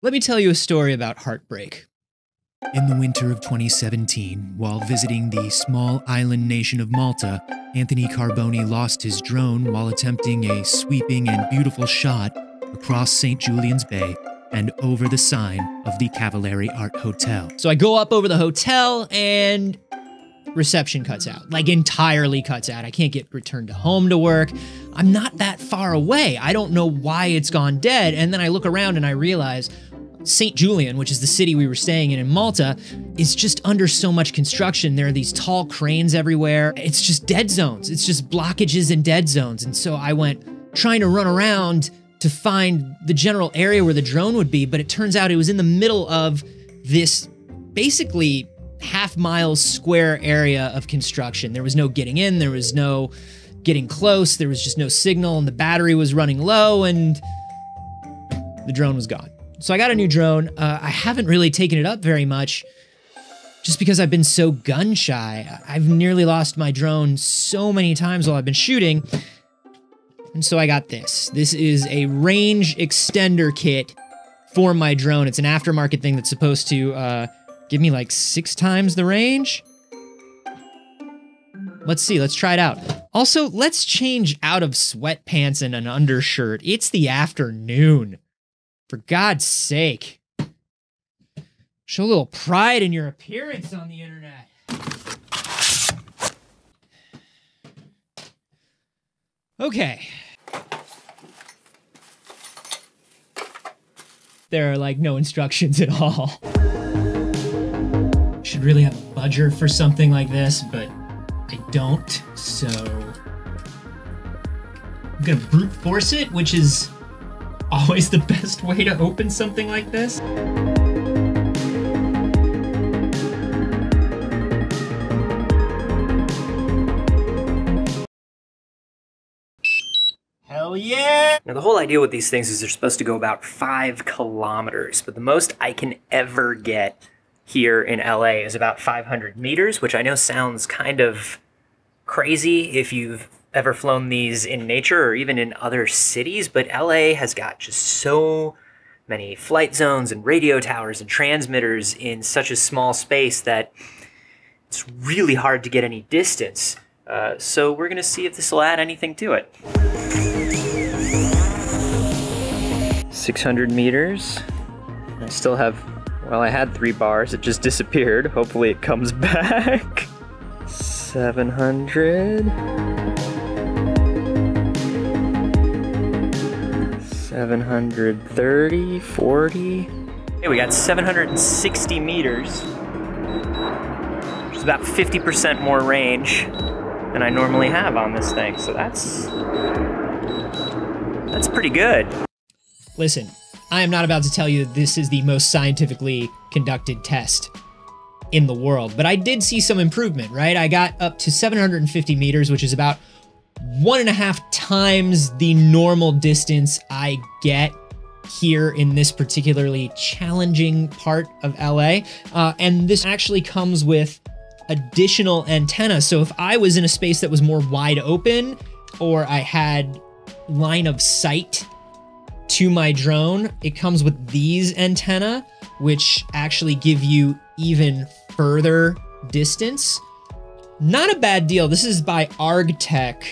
Let me tell you a story about heartbreak. In the winter of 2017, while visiting the small island nation of Malta, Anthony Carboni lost his drone while attempting a sweeping and beautiful shot across St. Julian's Bay and over the sign of the Cavalieri Art Hotel. So I go up over the hotel and reception cuts out, like entirely cuts out. I can't get returned to home to work. I'm not that far away. I don't know why it's gone dead. And then I look around and I realize St. Julian, which is the city we were staying in Malta, is just under so much construction. There are these tall cranes everywhere. It's just dead zones. It's just blockages and dead zones. And so I went trying to run around to find the general area where the drone would be, but it turns out it was in the middle of this basically half-mile square area of construction. There was no getting in, there was no getting close, there was just no signal, and the battery was running low, and the drone was gone. So I got a new drone. I haven't really taken it up very much just because I've been so gun-shy. I've nearly lost my drone so many times while I've been shooting. And so I got this. This is a range extender kit for my drone. It's an aftermarket thing that's supposed to give me like 6 times the range. Let's see, let's try it out. Also, let's change out of sweatpants and an undershirt. It's the afternoon. For God's sake. Show a little pride in your appearance on the internet. Okay. There are like no instructions at all. Should really have a budger for something like this, but I don't, so I'm gonna brute force it, which is always the best way to open something like this. Hell yeah! Now the whole idea with these things is they're supposed to go about 5 kilometers, but the most I can ever get here in LA is about 500 meters, which I know sounds kind of crazy if you've ever flown these in nature or even in other cities, but LA has got just so many flight zones and radio towers and transmitters in such a small space that it's really hard to get any distance. So we're gonna see if this will add anything to it. 600 meters. I still have, well, I had 3 bars, it just disappeared. Hopefully it comes back. 700. 730, 40. Hey, we got 760 meters, which is about 50% more range than I normally have on this thing. So that's pretty good. Listen, I am not about to tell you that this is the most scientifically conducted test in the world, but I did see some improvement, right? I got up to 750 meters, which is about 1.5 times the normal distance I get here in this particularly challenging part of LA. And this actually comes with additional antenna. So if I was in a space that was more wide open, or I had line of sight to my drone, it comes with these antenna, which actually give you even further distance. Not a bad deal. This is by ArgTech,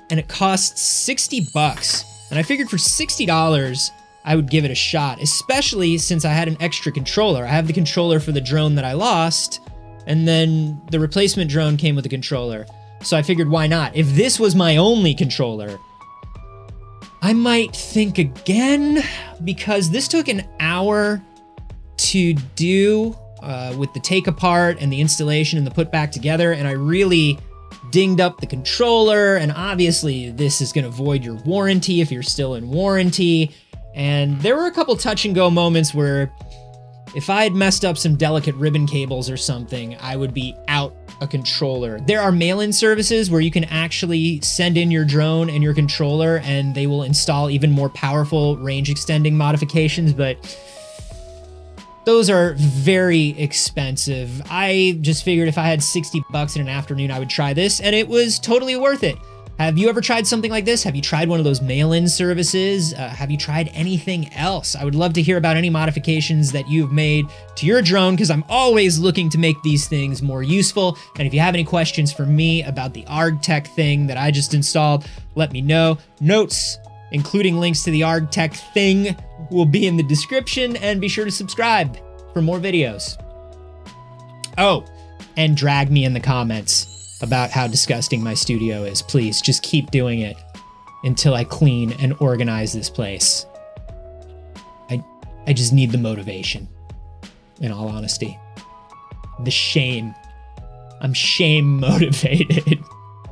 and it costs 60 bucks. And I figured for $60, I would give it a shot, especially since I had an extra controller. I have the controller for the drone that I lost, and then the replacement drone came with a controller. So I figured, why not? If this was my only controller, I might think again, because this took an hour to do with the take apart and the installation and the put back together, and I really dinged up the controller, and obviously this is gonna void your warranty if you're still in warranty. And there were a couple touch and go moments where if I had messed up some delicate ribbon cables or something, I would be out a controller. There are mail-in services where you can actually send in your drone and your controller and they will install even more powerful range extending modifications, but those are very expensive. I just figured if I had 60 bucks in an afternoon, I would try this, and it was totally worth it. Have you ever tried something like this? Have you tried one of those mail-in services? Have you tried anything else? I would love to hear about any modifications that you've made to your drone, because I'm always looking to make these things more useful. And if you have any questions for me about the ArgTech thing that I just installed, let me know. Notes, including links to the ArgTech thing, will be in the description, and be sure to subscribe for more videos. Oh, and drag me in the comments about how disgusting my studio is. Please, just keep doing it until I clean and organize this place. I just need the motivation, in all honesty. The shame. I'm shame motivated.